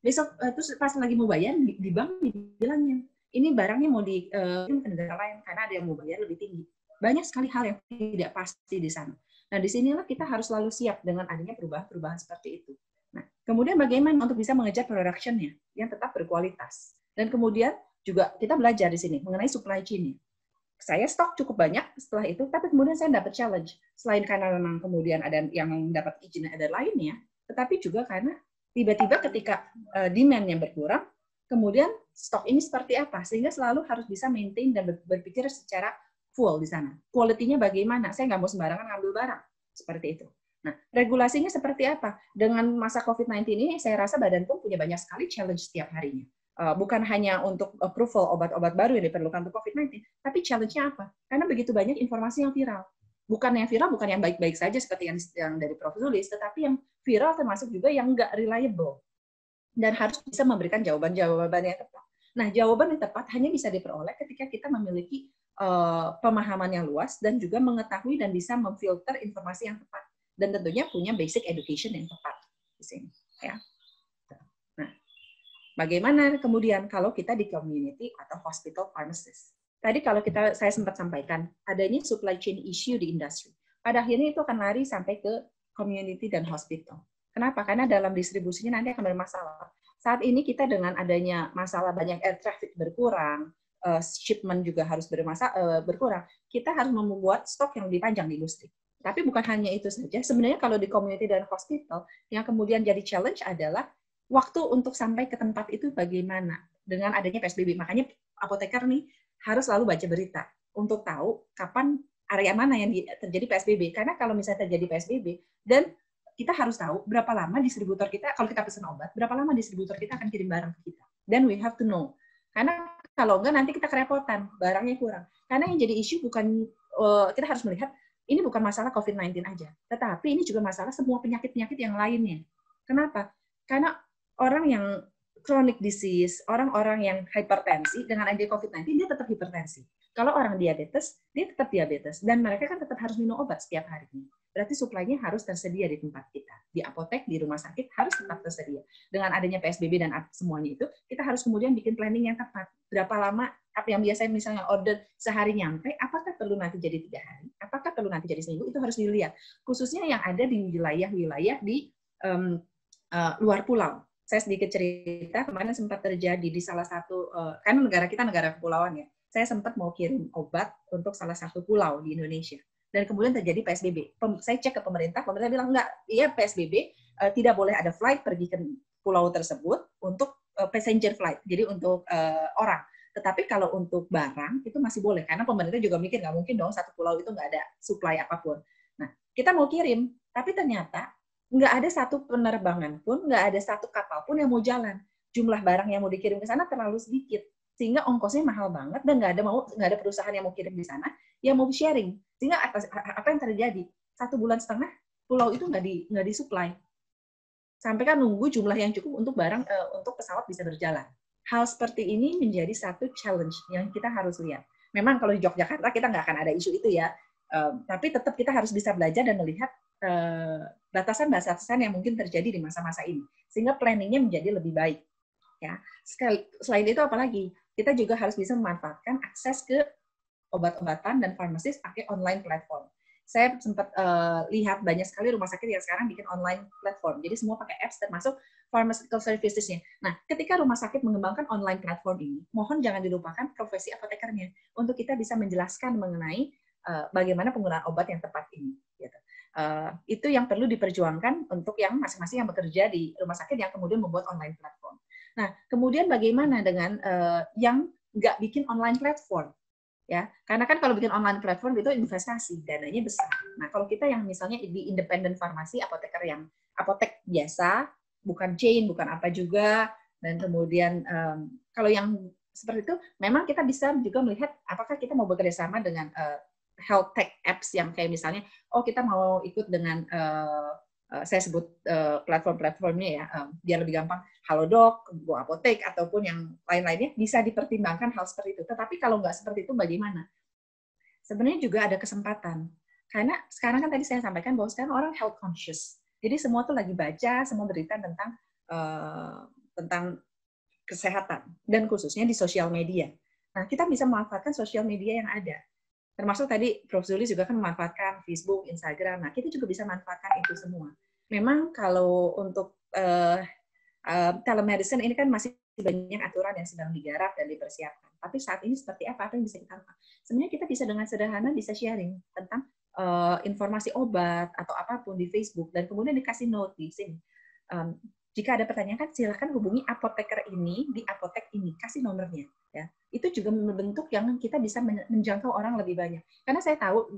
besok terus pas lagi mau bayar, di bank dibilangnya, ini barangnya mau dikirim ke negara lain karena ada yang mau bayar lebih tinggi. Banyak sekali hal yang tidak pasti di sana. Nah, disinilah kita harus selalu siap dengan adanya perubahan-perubahan seperti itu. Nah, kemudian bagaimana untuk bisa mengejar production-nya yang tetap berkualitas. Dan kemudian juga kita belajar di sini mengenai supply chain-nya. Saya stok cukup banyak setelah itu, tapi kemudian saya dapat challenge. Selain karena memang kemudian ada yang dapat izin ada lainnya, tetapi juga karena tiba-tiba ketika demand-nya berkurang, kemudian stok ini seperti apa, sehingga selalu harus bisa maintain dan berpikir secara full di sana. Quality-nya bagaimana? Saya nggak mau sembarangan ngambil barang. Seperti itu. Nah, regulasinya seperti apa? Dengan masa COVID-19 ini, saya rasa Badan POM punya banyak sekali challenge setiap harinya. bukan hanya untuk approval obat-obat baru yang diperlukan untuk COVID-19, tapi challenge-nya apa? Karena begitu banyak informasi yang viral. Bukan yang baik-baik saja seperti yang dari Prof. Zulis, tetapi yang viral termasuk juga yang nggak reliable. Dan harus bisa memberikan jawaban-jawaban yang tepat. Nah, jawaban yang tepat hanya bisa diperoleh ketika kita memiliki pemahaman yang luas dan juga mengetahui dan bisa memfilter informasi yang tepat. Dan tentunya punya basic education yang tepat di sini. Ya. Nah, bagaimana kemudian kalau kita di community atau hospital pharmacist? Tadi kalau saya sempat sampaikan, adanya supply chain issue di industri. Pada akhirnya itu akan lari sampai ke community dan hospital. Kenapa? Karena dalam distribusinya nanti akan bermasalah. Saat ini kita dengan adanya masalah banyak air traffic berkurang, shipment juga harus berkurang, kita harus membuat stok yang lebih panjang di industri. Tapi bukan hanya itu saja, sebenarnya kalau di community dan hospital, yang kemudian jadi challenge adalah waktu untuk sampai ke tempat itu bagaimana dengan adanya PSBB. Makanya apoteker nih harus selalu baca berita untuk tahu kapan area mana yang terjadi PSBB. Karena kalau misalnya terjadi PSBB, dan kita harus tahu berapa lama distributor kita, kalau kita pesan obat, berapa lama distributor kita akan kirim barang ke kita. Dan we have to know. Karena kalau enggak nanti kita kerepotan, barangnya kurang. Karena yang jadi isu bukan, kita harus melihat, ini bukan masalah COVID-19 aja, tetapi ini juga masalah semua penyakit-penyakit yang lainnya. Kenapa? Karena orang yang chronic disease, orang-orang yang hipertensi, dengan adanya COVID-19, dia tetap hipertensi. Kalau orang diabetes, dia tetap diabetes. Dan mereka kan tetap harus minum obat setiap harinya. Berarti suplainya harus tersedia di tempat kita. Di apotek, di rumah sakit, harus tetap tersedia. Dengan adanya PSBB dan semuanya itu, kita harus kemudian bikin planning yang tepat. Berapa lama, yang biasanya misalnya order sehari nyampe, apakah perlu nanti jadi 3 hari? Apakah perlu nanti jadi seminggu? Itu harus dilihat. Khususnya yang ada di wilayah-wilayah di luar pulau. Saya sedikit cerita, kemarin sempat terjadi di salah satu, kan negara kita negara kepulauan ya, saya sempat mau kirim obat untuk salah satu pulau di Indonesia. Dan kemudian terjadi PSBB. Saya cek ke pemerintah bilang, enggak, iya PSBB, tidak boleh ada flight pergi ke pulau tersebut untuk passenger flight, jadi untuk orang. Tetapi kalau untuk barang, itu masih boleh, karena pemerintah juga mikir, nggak mungkin dong satu pulau itu nggak ada supply apapun. Nah, kita mau kirim, tapi ternyata nggak ada satu penerbangan pun, nggak ada satu kapal pun yang mau jalan. Jumlah barang yang mau dikirim ke sana terlalu sedikit, sehingga ongkosnya mahal banget dan nggak ada perusahaan yang mau kirim di sana yang mau sharing. Sehingga apa yang terjadi? 1,5 bulan pulau itu nggak disuplai. Sampai kan nunggu jumlah yang cukup untuk barang untuk pesawat bisa berjalan. Hal seperti ini menjadi satu challenge yang kita harus lihat. Memang kalau di Yogyakarta kita nggak akan ada isu itu ya, tapi tetap kita harus bisa belajar dan melihat batasan-batasan yang mungkin terjadi di masa-masa ini, sehingga planningnya menjadi lebih baik. Ya, selain itu apalagi kita juga harus bisa memanfaatkan akses ke obat-obatan dan farmasis pakai online platform. Saya sempat lihat banyak sekali rumah sakit yang sekarang bikin online platform. Jadi semua pakai apps termasuk pharmaceutical services-nya. Nah, ketika rumah sakit mengembangkan online platform ini, mohon jangan dilupakan profesi apotekernya untuk kita bisa menjelaskan mengenai bagaimana penggunaan obat yang tepat ini. Gitu. Itu yang perlu diperjuangkan untuk yang masing-masing yang bekerja di rumah sakit yang kemudian membuat online platform. Nah, kemudian bagaimana dengan yang nggak bikin online platform? Ya, karena kan kalau bikin online platform itu investasi, dananya besar. Nah, kalau kita yang misalnya di independent farmasi, apoteker yang apotek biasa, bukan chain, bukan apa juga, dan kemudian kalau yang seperti itu, memang kita bisa juga melihat apakah kita mau bekerja sama dengan health tech apps yang kayak misalnya, oh kita mau ikut dengan saya sebut platform-platformnya ya, biar lebih gampang, Halodoc, Go Apotek, ataupun yang lain-lainnya, bisa dipertimbangkan hal seperti itu. Tetapi kalau nggak seperti itu, bagaimana? Sebenarnya juga ada kesempatan. Karena sekarang kan tadi saya sampaikan bahwa sekarang orang health conscious. Jadi semua tuh lagi baca semua berita tentang kesehatan, dan khususnya di sosial media. Nah, kita bisa memanfaatkan sosial media yang ada. Termasuk tadi Prof. Zulis juga kan memanfaatkan Facebook, Instagram. Nah, kita juga bisa manfaatkan itu semua. Memang kalau untuk telemedicine ini kan masih banyak aturan yang sedang digarap dan dipersiapkan. Tapi saat ini seperti apa yang bisa kita lakukan? Sebenarnya kita bisa dengan sederhana bisa sharing tentang informasi obat atau apapun di Facebook, dan kemudian dikasih note di sini. Jika ada pertanyaan, kan silakan hubungi apoteker ini di apotek ini, kasih nomornya. Ya, itu juga membentuk yang kita bisa menjangkau orang lebih banyak. Karena saya tahu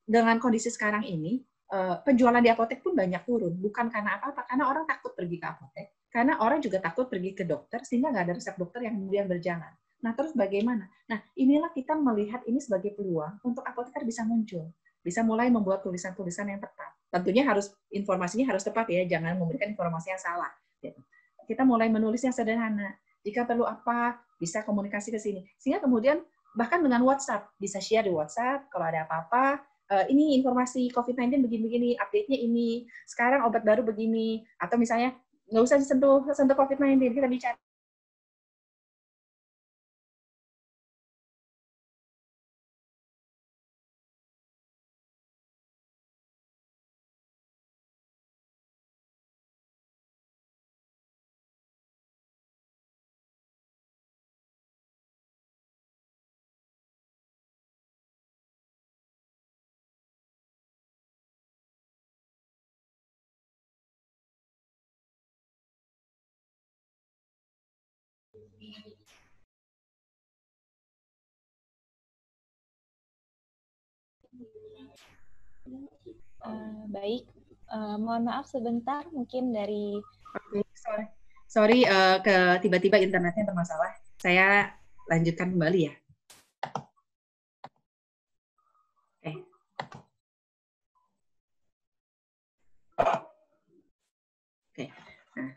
dengan kondisi sekarang ini penjualan di apotek pun banyak turun, bukan karena apa-apa, karena orang takut pergi ke apotek, Karena orang juga takut pergi ke dokter sehingga nggak ada resep dokter yang kemudian berjalan. Nah, terus bagaimana? Nah, inilah kita melihat ini sebagai peluang untuk apoteker bisa muncul, bisa mulai membuat tulisan-tulisan yang tepat. Tentunya harus informasinya harus tepat ya, jangan memberikan informasi yang salah. Kita mulai menulis yang sederhana. Jika perlu apa, bisa komunikasi ke sini. Sehingga kemudian bahkan dengan WhatsApp, bisa share di WhatsApp kalau ada apa-apa, ini informasi COVID-19 begini-begini, update-nya ini, sekarang obat baru begini, atau misalnya nggak usah sentuh COVID-19, kita bicara. Baik, mohon maaf sebentar, mungkin dari Sorry, tiba-tiba internetnya bermasalah. Saya lanjutkan kembali ya. Oke. Nah,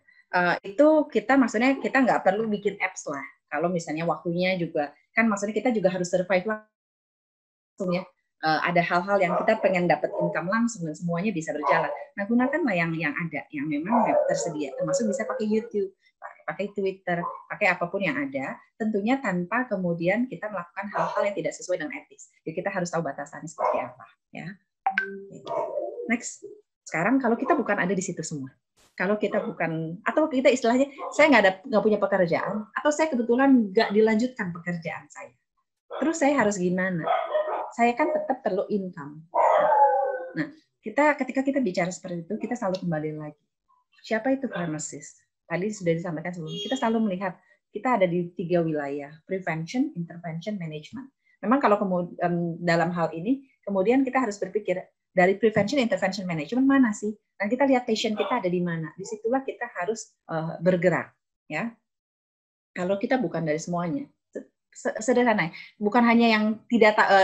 itu kita maksudnya kita nggak perlu bikin apps lah. Kalau misalnya waktunya juga, kan maksudnya kita juga harus survive langsung ya. Ada hal-hal yang kita pengen dapat income langsung dan semuanya bisa berjalan. Nah, gunakanlah yang ada, yang memang tersedia. Termasuk bisa pakai YouTube, pakai Twitter, pakai apapun yang ada. Tentunya tanpa kemudian kita melakukan hal-hal yang tidak sesuai dengan etis. Jadi kita harus tahu batasannya seperti apa. Ya. Next. Sekarang kalau kita bukan ada di situ semua. Kalau kita bukan, atau kita istilahnya, saya nggak punya pekerjaan, atau saya kebetulan nggak dilanjutkan pekerjaan saya. Terus saya harus gimana? Saya kan tetap perlu income. Nah, ketika kita bicara seperti itu, kita selalu kembali lagi. Siapa itu pharmacist? Tadi sudah disampaikan sebelumnya. Kita selalu melihat, kita ada di 3 wilayah, prevention, intervention, management. Memang kalau dalam hal ini, kemudian kita harus berpikir, dari prevention, intervention, management mana sih? Dan kita lihat patient kita ada di mana. Disitulah kita harus bergerak. Ya, kalau kita bukan dari semuanya. Sederhana, bukan hanya yang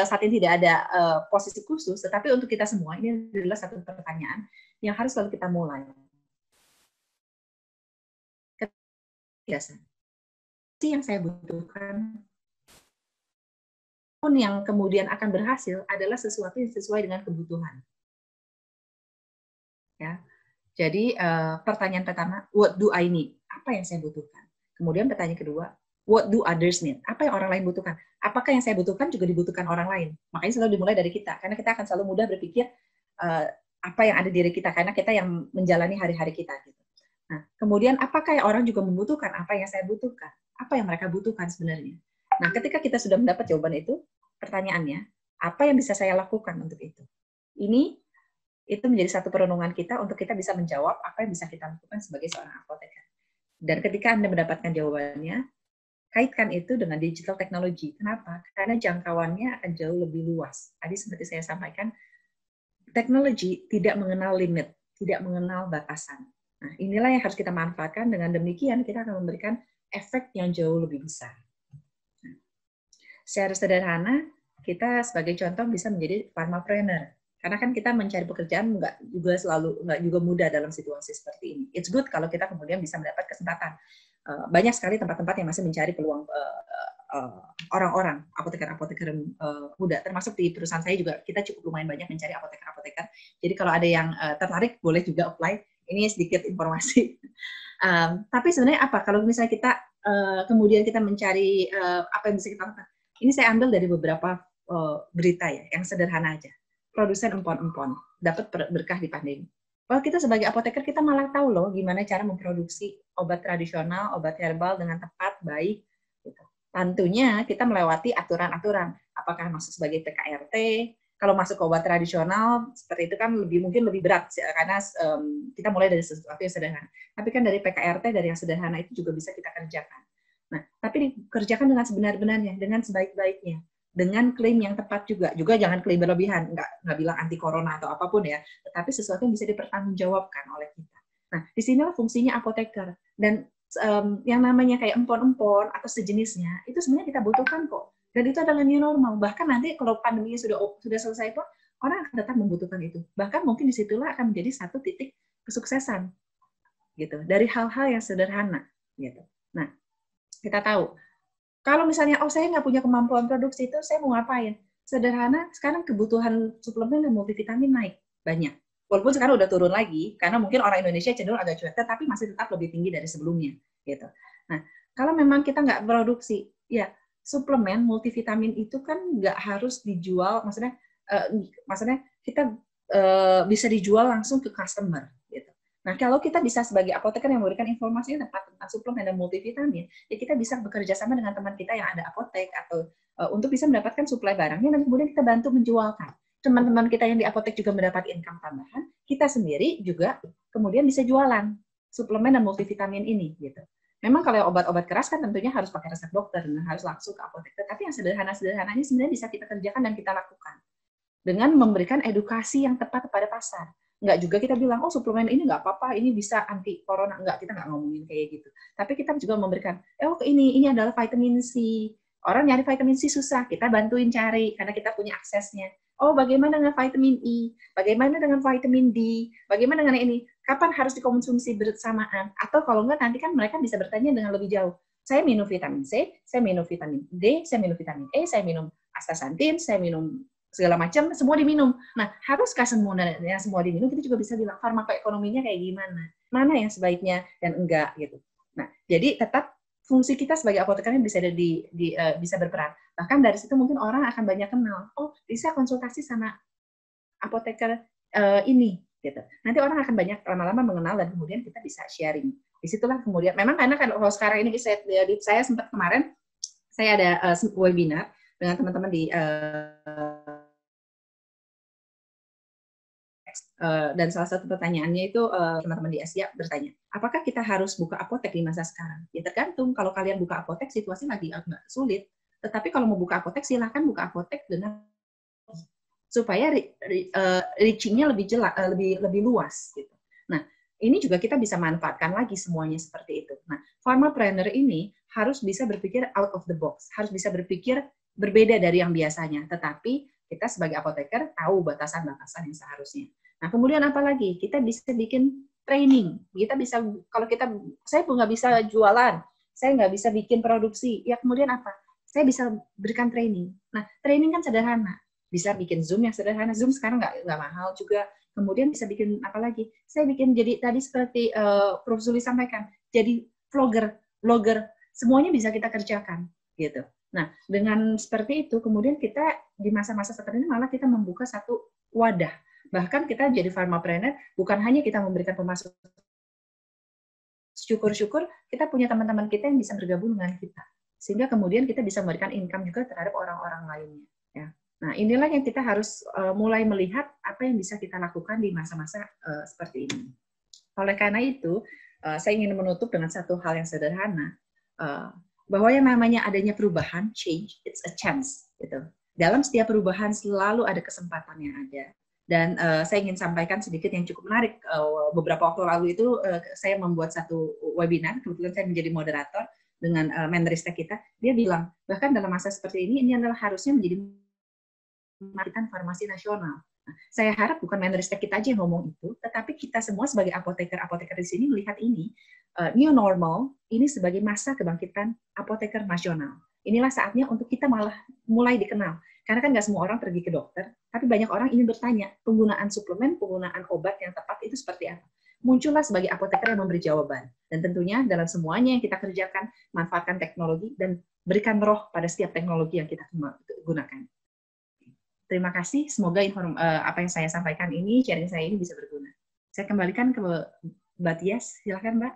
saat ini tidak ada posisi khusus, tetapi untuk kita semua ini adalah satu pertanyaan yang harus selalu kita mulai. Yang saya butuhkan pun yang kemudian akan berhasil adalah sesuatu yang sesuai dengan kebutuhan. Ya, jadi pertanyaan pertama, what do I need? Apa yang saya butuhkan? Kemudian pertanyaan kedua, what do others need? Apa yang orang lain butuhkan? Apakah yang saya butuhkan juga dibutuhkan orang lain? Makanya selalu dimulai dari kita, karena kita akan selalu mudah berpikir apa yang ada di diri kita, karena kita yang menjalani hari-hari kita. Gitu. Nah, kemudian apakah orang juga membutuhkan apa yang saya butuhkan? Apa yang mereka butuhkan sebenarnya? Nah, ketika kita sudah mendapat jawaban itu, pertanyaannya, apa yang bisa saya lakukan untuk itu? Itu menjadi satu perenungan kita untuk kita bisa menjawab apa yang bisa kita lakukan sebagai seorang apoteker. Dan ketika Anda mendapatkan jawabannya, kaitkan itu dengan digital technology. Kenapa? Karena jangkauannya akan jauh lebih luas. Tadi seperti saya sampaikan, teknologi tidak mengenal limit, tidak mengenal batasan. Nah, inilah yang harus kita manfaatkan. Dengan demikian, kita akan memberikan efek yang jauh lebih besar. Nah, secara sederhana, kita sebagai contoh bisa menjadi pharmapreneur. Karena kan kita mencari pekerjaan nggak juga mudah dalam situasi seperti ini. It's good kalau kita kemudian bisa mendapat kesempatan. Banyak sekali tempat-tempat yang masih mencari peluang orang-orang, apoteker-apoteker muda. Termasuk di perusahaan saya juga, kita cukup lumayan banyak mencari apoteker-apoteker. Jadi kalau ada yang tertarik, boleh juga apply. Ini sedikit informasi. Tapi sebenarnya apa? Kalau misalnya kita kemudian kita mencari apa yang bisa kita lakukan. Ini saya ambil dari beberapa berita ya, yang sederhana aja. Produsen empon-empon dapat berkah di pandemi. Kalau kita sebagai apoteker, kita malah tahu loh gimana cara memproduksi obat tradisional, obat herbal dengan tepat, baik. Gitu. Tentunya kita melewati aturan-aturan. Apakah masuk sebagai PKRT? Kalau masuk ke obat tradisional, seperti itu kan mungkin lebih berat, karena kita mulai dari sesuatu yang sederhana. Tapi kan dari PKRT, dari yang sederhana itu juga bisa kita kerjakan. Nah, tapi dikerjakan dengan sebenar-benarnya, dengan sebaik-baiknya. Dengan klaim yang tepat juga jangan klaim berlebihan, nggak bilang anti corona atau apapun ya, tetapi sesuatu yang bisa dipertanggungjawabkan oleh kita. Nah, disinilah fungsinya apoteker. Dan yang namanya kayak empon-empon atau sejenisnya, itu sebenarnya kita butuhkan kok. Dan itu adalah new normal. Bahkan nanti kalau pandemi sudah selesai pun, orang akan tetap membutuhkan itu. Bahkan mungkin disitulah akan menjadi satu titik kesuksesan, gitu. Dari hal-hal yang sederhana, gitu. Nah, kita tahu, kalau misalnya, saya nggak punya kemampuan produksi itu, saya mau ngapain? Sederhana, sekarang kebutuhan suplemen dan multivitamin naik banyak. Walaupun sekarang udah turun lagi, karena mungkin orang Indonesia cenderung agak cuek, tapi masih tetap lebih tinggi dari sebelumnya. Gitu. Nah, kalau memang kita nggak produksi, ya suplemen multivitamin itu kan nggak harus dijual, maksudnya kita bisa dijual langsung ke customer. Gitu. Nah, kalau kita bisa sebagai apoteker yang memberikan informasi yang tepat tentang suplemen dan multivitamin, ya kita bisa bekerja sama dengan teman kita yang ada apotek atau untuk bisa mendapatkan suplai barangnya dan kemudian kita bantu menjualkan. Teman-teman kita yang di apotek juga mendapat income tambahan, kita sendiri juga kemudian bisa jualan suplemen dan multivitamin ini gitu. Memang kalau obat-obat keras kan tentunya harus pakai resep dokter dan harus langsung ke apotek. Tapi yang sederhana-sederhananya sebenarnya bisa kita kerjakan dan kita lakukan dengan memberikan edukasi yang tepat kepada pasar. Nggak juga kita bilang, suplemen ini nggak apa-apa, ini bisa anti corona. Nggak, kita nggak ngomongin kayak gitu. Tapi kita juga memberikan, ini adalah vitamin C. Orang nyari vitamin C susah, kita bantuin cari, karena kita punya aksesnya. Bagaimana dengan vitamin E? Bagaimana dengan vitamin D? Bagaimana dengan ini? Kapan harus dikonsumsi bersamaan? Atau kalau nggak, nanti kan mereka bisa bertanya dengan lebih jauh. Saya minum vitamin C, saya minum vitamin D, saya minum vitamin E, saya minum astaxanthin, saya minum segala macam, semua diminum. Nah, haruskah semua diminum? Kita juga bisa bilang farmakoekonominya kayak gimana, mana yang sebaiknya dan enggak gitu. Nah, jadi tetap fungsi kita sebagai apoteker bisa berperan. Bahkan dari situ mungkin orang akan banyak kenal. Bisa konsultasi sama apoteker ini gitu. Nanti orang akan banyak lama-lama mengenal dan kemudian kita bisa sharing. Disitulah kemudian, memang karena kalau sekarang ini saya sempat kemarin saya ada webinar dengan teman-teman di dan salah satu pertanyaannya itu teman-teman di Asia bertanya, apakah kita harus buka apotek di masa sekarang? Ya tergantung, kalau kalian buka apotek situasi lagi agak sulit, tetapi kalau mau buka apotek silahkan buka apotek dengan supaya reaching-nya lebih luas gitu. Nah, ini juga kita bisa manfaatkan lagi semuanya seperti itu. Nah, pharmapreneur ini harus bisa berpikir out of the box, harus bisa berpikir berbeda dari yang biasanya, tetapi kita sebagai apoteker tahu batasan-batasan yang seharusnya. Nah, kemudian apa lagi? Kita bisa bikin training. Kita bisa, saya pun nggak bisa jualan, saya nggak bisa bikin produksi. Ya kemudian apa? Saya bisa berikan training. Nah, training kan sederhana. Bisa bikin Zoom yang sederhana. Zoom sekarang nggak mahal juga. Kemudian bisa bikin apa lagi? Saya bikin jadi tadi seperti Prof. Zuli sampaikan, jadi vlogger, semuanya bisa kita kerjakan, gitu. Nah, dengan seperti itu, kemudian kita di masa-masa seperti ini malah kita membuka satu wadah. Bahkan kita jadi pharmapreneur, bukan hanya kita memberikan pemasukan, syukur-syukur kita punya teman-teman kita yang bisa bergabung dengan kita. Sehingga kemudian kita bisa memberikan income juga terhadap orang-orang lainnya. Ya. Nah, inilah yang kita harus mulai melihat apa yang bisa kita lakukan di masa-masa seperti ini. Oleh karena itu, saya ingin menutup dengan satu hal yang sederhana, bahwa yang namanya adanya perubahan, change, it's a chance. Gitu. Dalam setiap perubahan selalu ada kesempatan yang ada. Dan saya ingin sampaikan sedikit yang cukup menarik. Beberapa waktu lalu itu saya membuat satu webinar, kebetulan saya menjadi moderator dengan Menristek kita. Dia bilang, bahkan dalam masa seperti ini adalah harusnya menjadi Maritan Farmasi Nasional. Nah, saya harap bukan Menristek kita aja yang ngomong itu, tetapi kita semua sebagai apoteker di sini melihat ini, new normal, ini sebagai masa kebangkitan apoteker nasional. Inilah saatnya untuk kita malah mulai dikenal. Karena kan nggak semua orang pergi ke dokter, tapi banyak orang ingin bertanya, penggunaan suplemen, penggunaan obat yang tepat itu seperti apa? Muncullah sebagai apoteker yang memberi jawaban. Dan tentunya dalam semuanya yang kita kerjakan, manfaatkan teknologi dan berikan roh pada setiap teknologi yang kita gunakan. Terima kasih, semoga apa yang saya sampaikan ini, sharing saya ini bisa berguna. Saya kembalikan ke Mbak Tias, silakan Mbak.